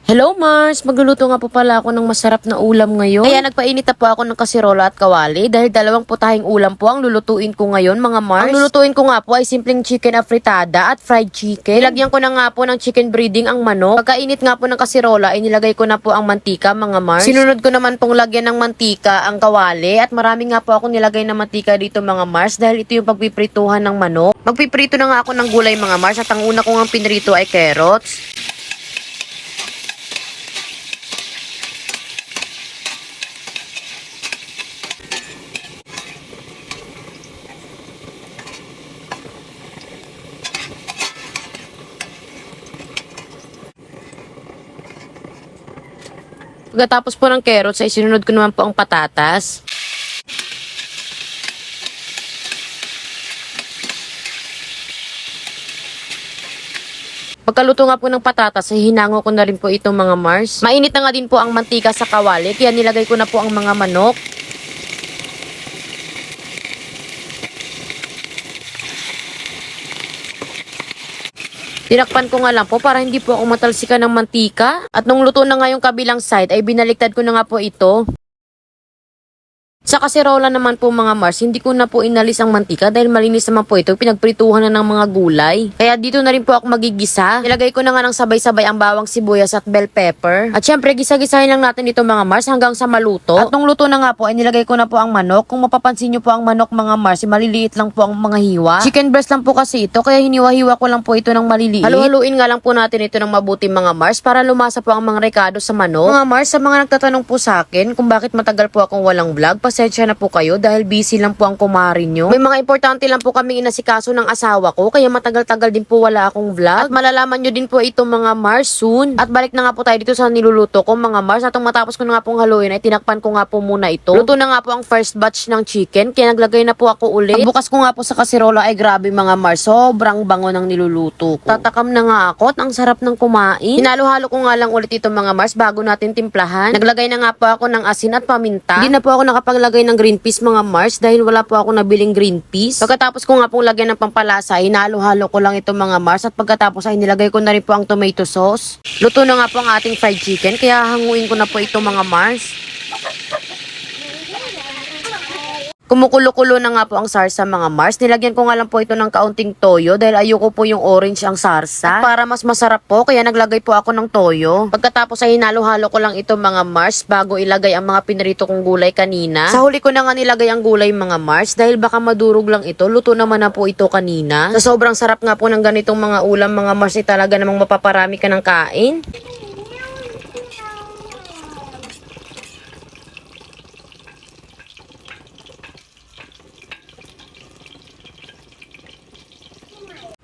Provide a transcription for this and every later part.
Hello Mars! Magluluto nga po pala ako ng masarap na ulam ngayon. Kaya nagpainit na po ako ng kasirola at kawali dahil dalawang putahing ulam po ang lulutuin ko ngayon mga Mars. Ang lulutuin ko nga po ay simpleng chicken afritada at fried chicken. Nilagyan ko na nga po ng chicken breading ang manok. Pagkainit nga po ng kasirola ay nilagay ko na po ang mantika mga Mars. Sinunod ko naman pong lagyan ng mantika ang kawali at marami nga po ako nilagay na mantika dito mga Mars dahil ito yung pagpiprituhan ng manok. Magpiprito na nga ako ng gulay mga Mars at ang una ko nga pinrito ay carrots. Pagkatapos po ng carrots ay sinunod ko naman po ang patatas. Pagkaluto nga po ng patatas ay hinango ko na rin po itong mga Mars. Mainit na nga din po ang mantika sa kawali kaya nilagay ko na po ang mga manok. Tinakpan ko nga lang po para hindi po ako matalsikan ng mantika. At nung luto na nga yung kabilang side ay binaliktad ko na nga po ito. Sa kasirola naman po mga Mars, hindi ko na po inalis ang mantika dahil malinis naman po ito. Pinagprituhan na ng mga gulay. Kaya dito na rin po ako magigisa. Nilagay ko na nga ng sabay-sabay ang bawang sibuyas at bell pepper. At syempre, gisa-gisahin lang natin ito mga Mars hanggang sa maluto. At nung luto na nga po, ay nilagay ko na po ang manok. Kung mapapansin nyo po ang manok mga Mars, maliliit lang po ang mga hiwa. Chicken breast lang po kasi ito, kaya hiniwa-hiwa ko lang po ito ng maliliit. Halu-haluin nga lang po natin ito ng mabuti mga Mars para lumasa po ang mga rekado sa manok. Mga Mars, sa mga nagtatanong po sa akin kung bakit matagal po akong walang vlog, pasensya na po kayo dahil busy lang po ang kumari nyo. May mga importante lang po kaming inasikaso ng asawa ko kaya matagal-tagal din po wala akong vlog. At malalaman nyo din po ito mga Mars soon. At balik na nga po tayo dito sa niluluto ko mga Mars. Atong matapos ko na nga pong haluin ay tinakpan ko nga po muna ito. Luto na nga po ang first batch ng chicken kaya naglagay na po ako ulit. Pagbukas ko nga po sa kasirola ay grabe mga Mars. Sobrang bango ng niluluto ko. Tatakam na nga ako at ang sarap ng kumain. Hinalo-halo ko nga lang ulit ito mga Mars bago natin timplahan. Naglagay na nga po ako ng asin at paminta. Hindi na po ako nakapaglagay ng green peas mga Mars dahil wala po ako nabiling green peas. Pagkatapos ko nga pong lagyan ng pampalasa, hinalo-halo ko lang ito mga Mars at pagkatapos ay nilagay ko na rin po ang tomato sauce. Luto na nga po ang ating fried chicken kaya hanguin ko na po ito mga Mars. Kumukulo-kulo na nga po ang sarsa mga Mars. Nilagyan ko nga lang po ito ng kaunting toyo dahil ayoko po yung orange ang sarsa. At para mas masarap po, kaya naglagay po ako ng toyo. Pagkatapos ay hinalo-halo ko lang ito mga Mars bago ilagay ang mga pinrito kong gulay kanina. Sa huli ko na nga nilagay ang gulay mga Mars dahil baka madurog lang ito. Luto naman na po ito kanina. Sa sobrang sarap nga po ng ganitong mga ulam mga Mars ay talaga namang mapaparami ka ng kain.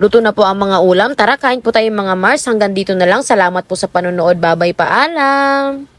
Luto na po ang mga ulam. Tara, kain po tayo mga Mars. Hanggang dito na lang. Salamat po sa panonood. Bye-bye, paalam!